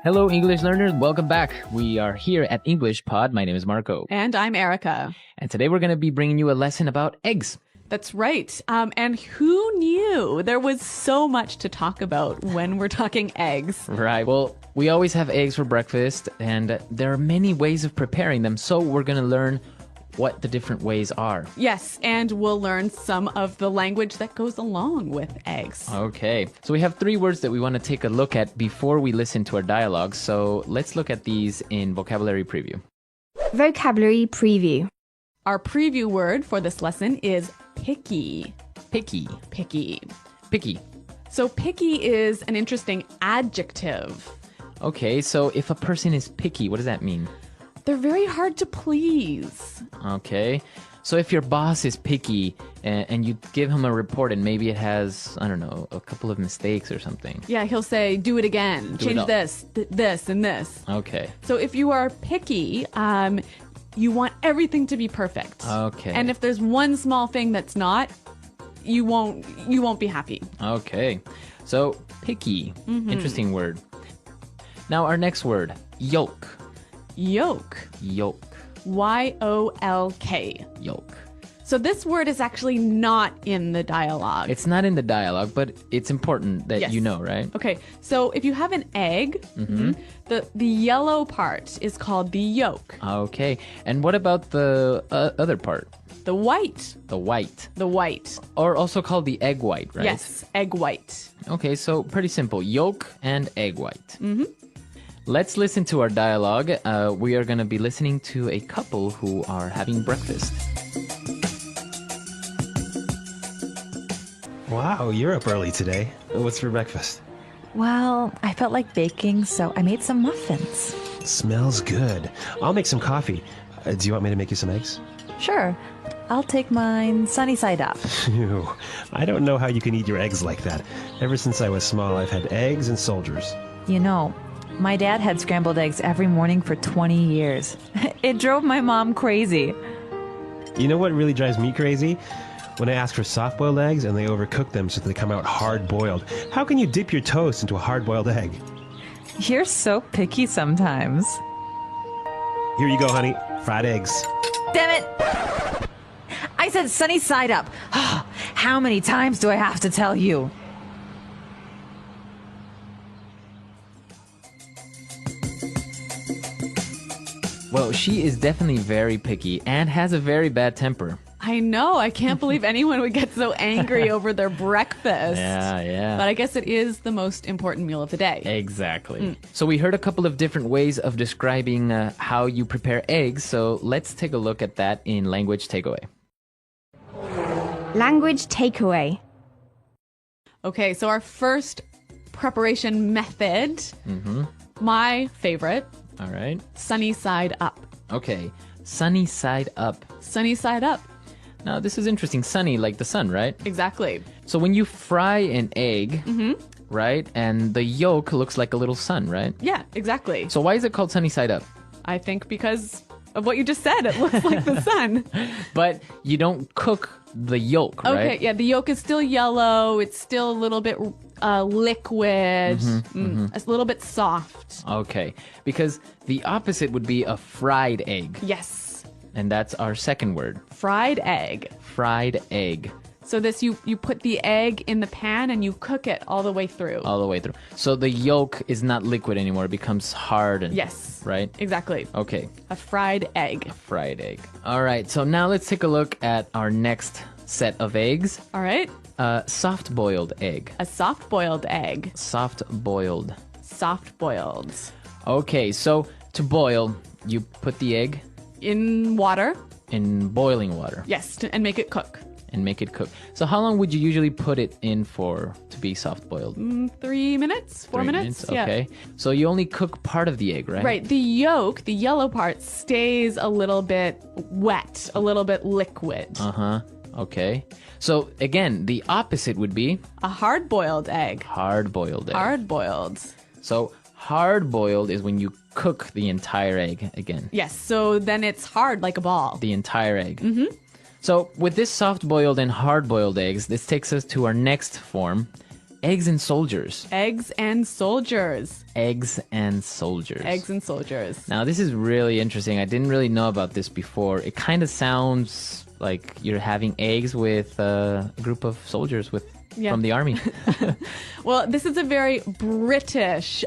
Hello, English learners. Welcome back. We are here at English Pod. My name is Marco. And I'm Erica. And today we're going to be bringing you a lesson about eggs. That's right. And who knew there was so much to talk about when we're talking eggs? Right. Well, we always have eggs for breakfast, and there are many ways of preparing them. So we're going to learn what the different ways are. Yes, and we'll learn some of the language that goes along with eggs. Okay. So we have 3 words that we want to take a look at before we listen to our dialogue. So let's look at these in vocabulary preview. Vocabulary preview. Our preview word for this lesson is picky. Picky. Picky. Picky. So picky is an interesting adjective. Okay, so if a person is picky, what does that mean? They're very hard to please. Okay. So if your boss is picky and you give him a report and maybe it has, I don't know, a couple of mistakes or something. Yeah, he'll say, do it again. Change this, this, and this. Okay. So if you are picky, you want everything to be perfect. Okay. And if there's one small thing that's not, you won't be happy. Okay. So picky. Interesting word. Now our next word, yolk. Yolk. Yolk. Y-O-L-K. Yolk. So this word is actually not in the dialogue. It's not in the dialogue, but it's important that Yes. you know, right? Okay, so if you have an egg, the yellow part is called the yolk. Okay. And what about the other part? The white. The white. The white. Or also called the egg white, right? Yes, egg white. Okay, so pretty simple. Yolk and egg white. Let's listen to our dialogue. We are going to be listening to a couple who are having breakfast. Wow, you're up early today. What's for breakfast? Well, I felt like baking, so I made some muffins. Smells good. I'll make some coffee. Do you want me to make you some eggs? Sure, I'll take mine sunny side up. Phew. I don't know how you can eat your eggs like that. Ever since I was small, I've had eggs and soldiers. You know, my dad had scrambled eggs every morning for 20 years. It drove my mom crazy. You know what really drives me crazy? When I ask for soft-boiled eggs and they overcook them so they come out hard-boiled. How can you dip your toast into a hard-boiled egg? You're so picky sometimes. Here you go, honey. Fried eggs. Damn it! I said sunny side up. How many times do I have to tell you? Well, she is definitely very picky and has a very bad temper. I know. I can't believe anyone would get so angry over their breakfast. Yeah. But I guess it is the most important meal of the day. Exactly. So we heard a couple of different ways of describing how you prepare eggs. So let's take a look at that in language takeaway. Language takeaway. Okay, so our first preparation method, my favorite, All right. sunny side up. Okay. Sunny side up. Sunny side up. Now, this is interesting. Sunny, like the sun, right? Exactly. So when you fry an egg, right, and the yolk looks like a little sun, right? Yeah, exactly. So why is it called sunny side up? I think because of what you just said. It looks like the sun. But you don't cook the yolk, right? Okay, yeah, the yolk is still yellow. It's still a little bit liquid, a little bit soft. Okay, because the opposite would be a fried egg. Yes, And that's our second word, fried egg. fried egg, So this, you put the egg in the pan and you cook it all the way through. all the way through. So the yolk is not liquid anymore. It becomes hard. And, Yes. Right? Exactly. Okay, A fried egg. fried egg. All right, so now let's take a look at our next set of eggs. All right. Soft-boiled egg. A soft-boiled egg. Soft-boiled. Soft-boiled. Okay, so to boil, you put the egg In water. in boiling water Yes, and make it cook. and make it cook. So how long would you usually put it in for to be soft-boiled? 3 minutes? 4 3 minutes? Yeah. Okay. So you only cook part of the egg, right? Right. The yolk, the yellow part, stays a little bit wet, a little bit liquid. Uh-huh. Okay. So again, the opposite would be A hard-boiled egg. hard-boiled egg. Hard-boiled. So hard-boiled is when you cook the entire egg again. Yes, so then it's hard like a ball. The entire egg. So with this soft-boiled and hard-boiled eggs, this takes us to our next form, Eggs and soldiers. Eggs and soldiers. Eggs and soldiers. Eggs and soldiers. Now, this is really interesting. I didn't really know about this before. It kind of sounds like you're having eggs with a group of soldiers from the army. Well, this is a very British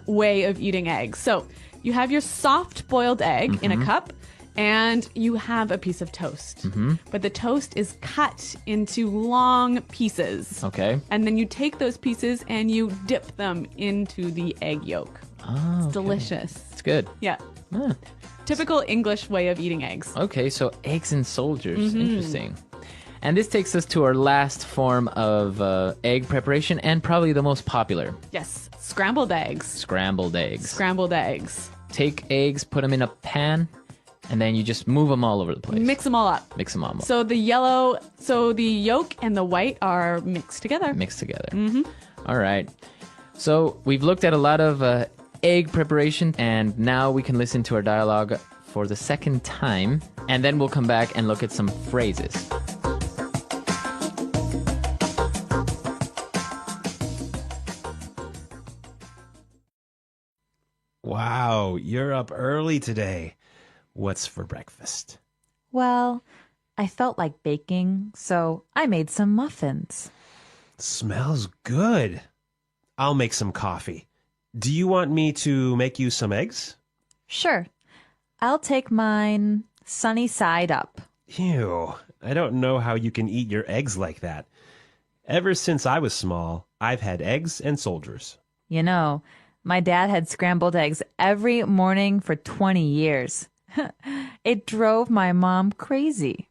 way of eating eggs. So you have your soft boiled egg in a cup, and you have a piece of toast. But the toast is cut into long pieces. Okay. And then you take those pieces and you dip them into the egg yolk. Oh, It's delicious. It's good. Yeah. Ah. Typical English way of eating eggs. Okay, so eggs and soldiers. Interesting. And this takes us to our last form of egg preparation, and probably the most popular. Yes. Scrambled eggs. Scrambled eggs. Scrambled eggs. Take eggs, put them in a pan, and then you just move them all over the place. Mix them all up. Mix them all up. So the yolk and the white are mixed together. Mixed together. All right. So we've looked at a lot of egg preparation, and now we can listen to our dialogue for the second time, and then we'll come back and look at some phrases. Wow, you're up early today. What's for breakfast? Well, I felt like baking, so I made some muffins. Smells good. I'll make some coffee. Do you want me to make you some eggs? Sure. I'll take mine sunny side up. Ew, I don't know how you can eat your eggs like that. Ever since I was small, I've had eggs and soldiers. You know, my dad had scrambled eggs every morning for 20 years. It drove my mom crazy.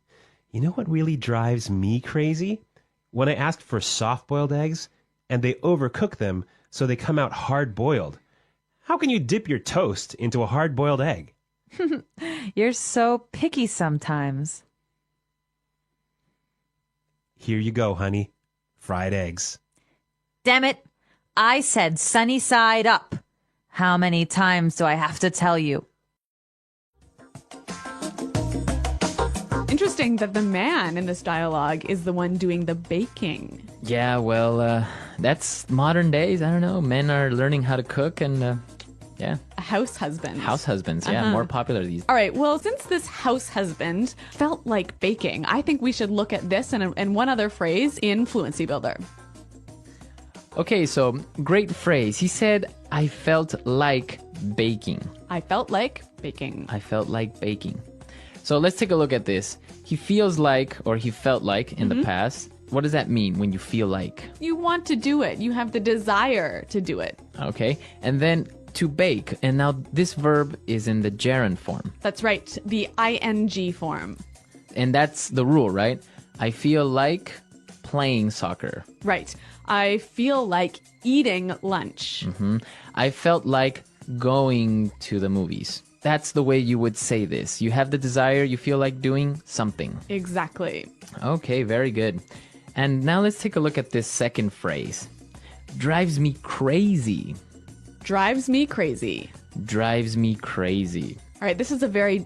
You know what really drives me crazy? When I asked for soft-boiled eggs, and they overcook them so they come out hard-boiled. How can you dip your toast into a hard-boiled egg? You're so picky sometimes. Here you go, honey. Fried eggs. Damn it. I said sunny side up. How many times do I have to tell you? Interesting that the man in this dialogue is the one doing the baking. Yeah, well, that's modern days. I don't know. Men are learning how to cook, and yeah. A house husband. House husbands, yeah, more popular these days. All right, well, since this house husband felt like baking, I think we should look at this and one other phrase in Fluency Builder. Okay, so great phrase. He said, I felt like baking. I felt like baking. I felt like baking. So let's take a look at this. He feels like, or he felt like in the past. What does that mean when you feel like? You want to do it. You have the desire to do it. Okay, and then to bake. And now this verb is in the gerund form. That's right, the ing form. And that's the rule, right? I feel like playing soccer. Right. I feel like eating lunch. I felt like going to the movies. That's the way you would say this. You have the desire, you feel like doing something. Exactly. Okay, very good. And now let's take a look at this second phrase. Drives me crazy. Drives me crazy. Drives me crazy. All right, this is a very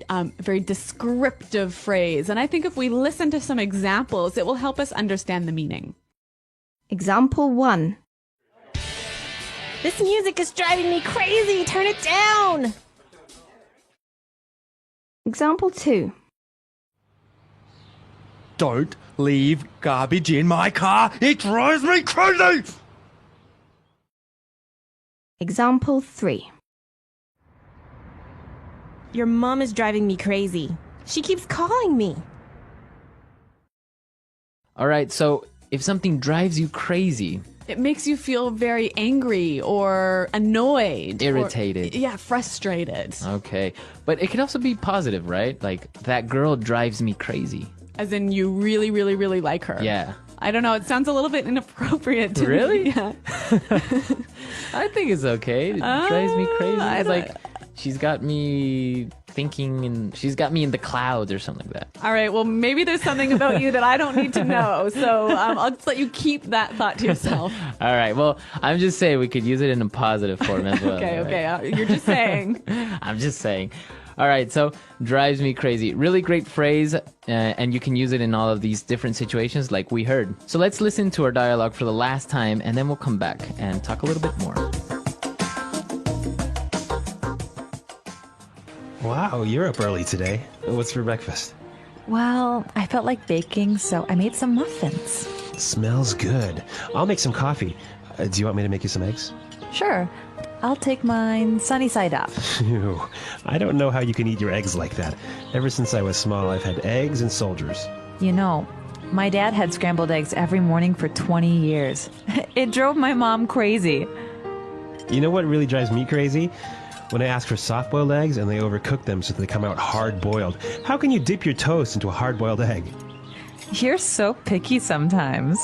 descriptive phrase, and I think if we listen to some examples, it will help us understand the meaning. Example 1. This music is driving me crazy. Turn it down. Example 2. Don't leave garbage in my car. It drives me crazy. Example 3. Your mom is driving me crazy. She keeps calling me. All right, so if something drives you crazy, It makes you feel very angry or annoyed. Irritated. Or, frustrated. okay. But it could also be positive, right? Like, that girl drives me crazy. As in you really, really, really like her. Yeah. I don't know. It sounds a little bit inappropriate to Really? me. Yeah. I think it's okay. It drives me crazy. I It's don't- like, she's got me thinking, and she's got me in the clouds or something like that. All right. Well, maybe there's something about you that I don't need to know. So I'll just let you keep that thought to yourself. All right. Well, I'm just saying we could use it in a positive form as well. Okay. right? Okay. You're just saying. I'm just saying. All right, so drives me crazy. Really great phrase, and you can use it in all of these different situations like we heard. So let's listen to our dialogue for the last time, and then we'll come back and talk a little bit more. Wow, you're up early today. What's for breakfast? Well, I felt like baking, so I made some muffins. Smells good. I'll make some coffee. Do you want me to make you some eggs? Sure. I'll take mine sunny side up. Ew. I don't know how you can eat your eggs like that. Ever since I was small, I've had eggs and soldiers. You know, my dad had scrambled eggs every morning for 20 years. It drove my mom crazy. You know what really drives me crazy? When I ask for soft-boiled eggs and they overcook them so that they come out hard-boiled. How can you dip your toast into a hard-boiled egg? You're so picky sometimes.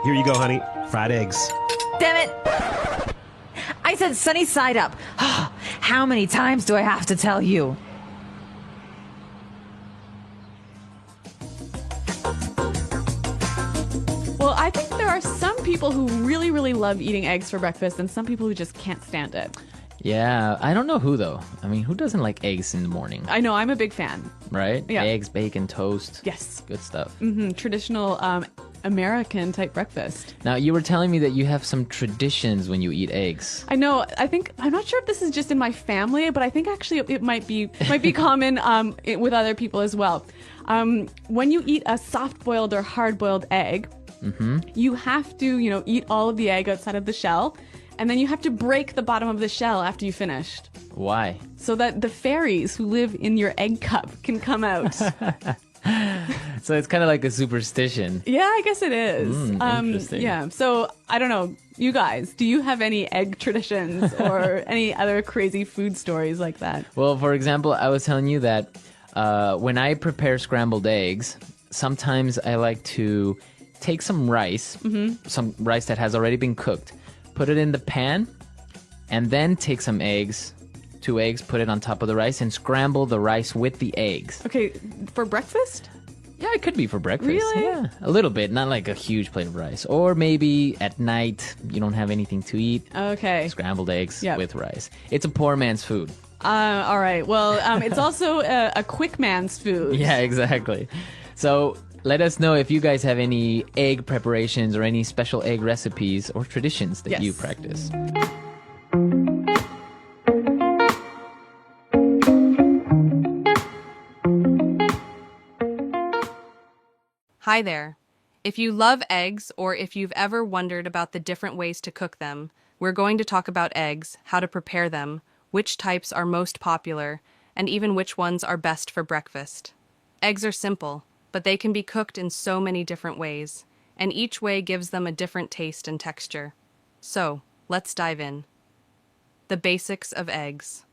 Here you go, honey. Fried eggs. Damn it! I said sunny side up. How many times do I have to tell you? Well, I think there are some people who really, really love eating eggs for breakfast and some people who just can't stand it. Yeah, I don't know who though. I mean, who doesn't like eggs in the morning, I know, I'm a big fan. right? Yeah. Eggs, bacon, toast. Yes. Good stuff. Traditional American type breakfast. Now, you were telling me that you have some traditions when you eat eggs. I know. I'm not sure if this is just in my family, but I think actually it might be common with other people as well. When you eat a soft-boiled or hard-boiled egg, you have to, eat all of the egg outside of the shell, and then you have to break the bottom of the shell after you finished, Why? so that the fairies who live in your egg cup can come out. So it's kind of like a superstition. Yeah, I guess it is. Interesting. Yeah. So I don't know. You guys, do you have any egg traditions or any other crazy food stories like that? Well, for example, I was telling you that when I prepare scrambled eggs, sometimes I like to take some rice, some rice that has already been cooked, put it in the pan, and then take some eggs, 2 eggs, put it on top of the rice, and scramble the rice with the eggs. Okay, for breakfast? Yeah, it could be for breakfast. Really? Yeah, a little bit, not like a huge plate of rice. Or maybe at night, you don't have anything to eat. Okay. Scrambled eggs Yep. with rice. It's a poor man's food. All right. Well, it's also a quick man's food. Yeah, exactly. So let us know if you guys have any egg preparations or any special egg recipes or traditions that Yes. you practice. Hi there. If you love eggs or if you've ever wondered about the different ways to cook them, we're going to talk about eggs, how to prepare them, which types are most popular, and even which ones are best for breakfast. Eggs are simple, but they can be cooked in so many different ways, and each way gives them a different taste and texture. So, let's dive in. The basics of eggs.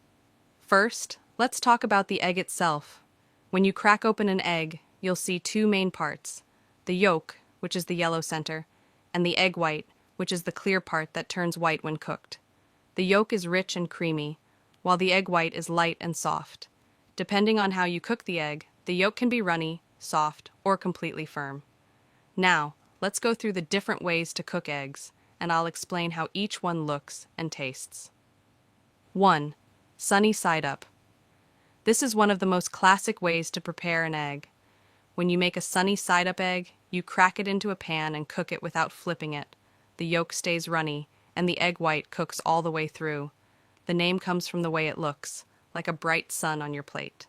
First, let's talk about the egg itself. When you crack open an egg, you'll see 2 main parts: the yolk, which is the yellow center, and the egg white, which is the clear part that turns white when cooked. The yolk is rich and creamy, while the egg white is light and soft. Depending on how you cook the egg, the yolk can be runny, soft, or completely firm. Now, let's go through the different ways to cook eggs, and I'll explain how each one looks and tastes. 1. Sunny side up. This is one of the most classic ways to prepare an egg. When you make a sunny side up egg, you crack it into a pan and cook it without flipping it. The yolk stays runny, and the egg white cooks all the way through. The name comes from the way it looks, like a bright sun on your plate.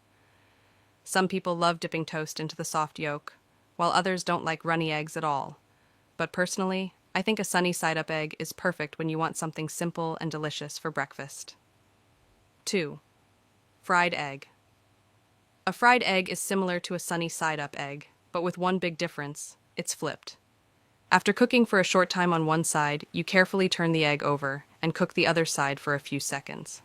Some people love dipping toast into the soft yolk, while others don't like runny eggs at all. But personally, I think a sunny side up egg is perfect when you want something simple and delicious for breakfast. 2. Fried egg. A fried egg is similar to a sunny side up egg, but with one big difference: it's flipped. After cooking for a short time on one side, you carefully turn the egg over and cook the other side for a few seconds.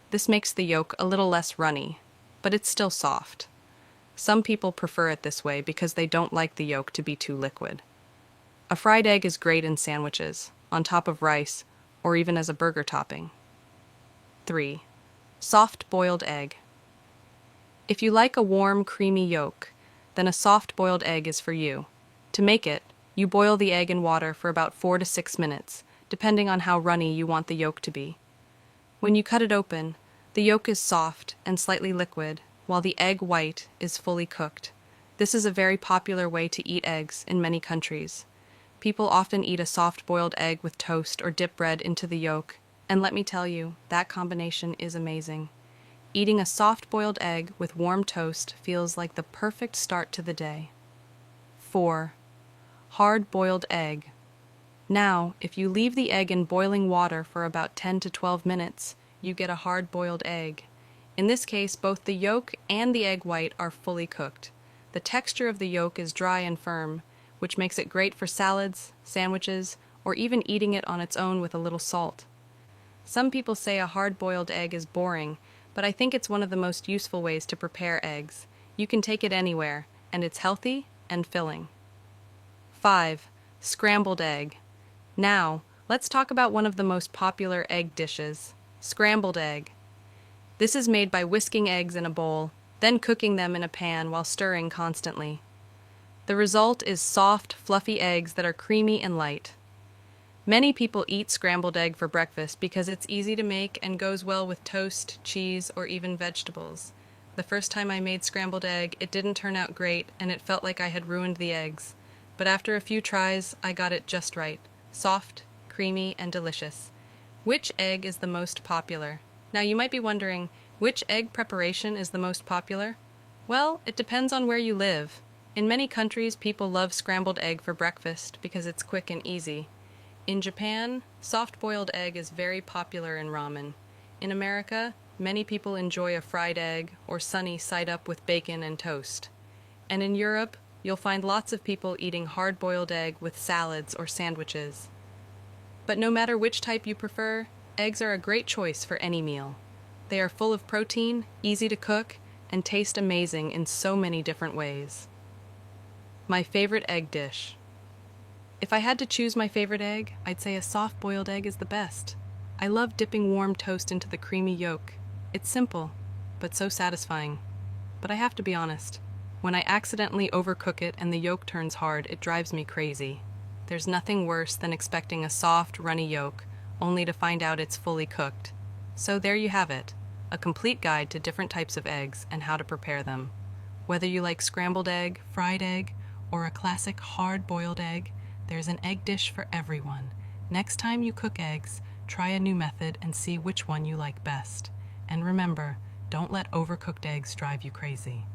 This makes the yolk a little less runny, but it's still soft. Some people prefer it this way because they don't like the yolk to be too liquid. A fried egg is great in sandwiches, on top of rice, or even as a burger topping. 3. Soft boiled egg. If you like a warm, creamy yolk, then a soft boiled egg is for you. To make it, You boil the egg in water for about 4 to 6 minutes, depending on how runny you want the yolk to be. When you cut it open, the yolk is soft and slightly liquid, while the egg white is fully cooked. This is a very popular way to eat eggs in many countries. People often eat a soft-boiled egg with toast or dip bread into the yolk, and let me tell you, that combination is amazing. Eating a soft-boiled egg with warm toast feels like the perfect start to the day. 4. Hard-boiled egg. Now, if you leave the egg in boiling water for about 10 to 12 minutes, you get a hard-boiled egg. In this case, both the yolk and the egg white are fully cooked. The texture of the yolk is dry and firm, which makes it great for salads, sandwiches, or even eating it on its own with a little salt. Some people say a hard-boiled egg is boring, but I think it's one of the most useful ways to prepare eggs. You can take it anywhere, and it's healthy and filling. 5. Scrambled egg. Now, let's talk about one of the most popular egg dishes, scrambled egg. This is made by whisking eggs in a bowl, then cooking them in a pan while stirring constantly. The result is soft, fluffy eggs that are creamy and light. Many people eat scrambled egg for breakfast because it's easy to make and goes well with toast, cheese, or even vegetables. The first time I made scrambled egg, it didn't turn out great and it felt like I had ruined the eggs. But after a few tries, I got it just right. Soft, creamy, and delicious. Which egg is the most popular? Now you might be wondering, which egg preparation is the most popular? Well, it depends on where you live. In many countries, people love scrambled egg for breakfast because it's quick and easy. In Japan, soft-boiled egg is very popular in ramen. In America, many people enjoy a fried egg or sunny side up with bacon and toast. And in Europe, you'll find lots of people eating hard-boiled egg with salads or sandwiches. But no matter which type you prefer, eggs are a great choice for any meal. They are full of protein, easy to cook, and taste amazing in so many different ways. My favorite egg dish. If I had to choose my favorite egg, I'd say a soft-boiled egg is the best. I love dipping warm toast into the creamy yolk. It's simple, but so satisfying. But I have to be honest. When I accidentally overcook it and the yolk turns hard, it drives me crazy. There's nothing worse than expecting a soft, runny yolk, only to find out it's fully cooked. So there you have it, a complete guide to different types of eggs and how to prepare them. Whether you like scrambled egg, fried egg, or a classic hard-boiled egg, there's an egg dish for everyone. Next time you cook eggs, try a new method and see which one you like best. And remember, don't let overcooked eggs drive you crazy.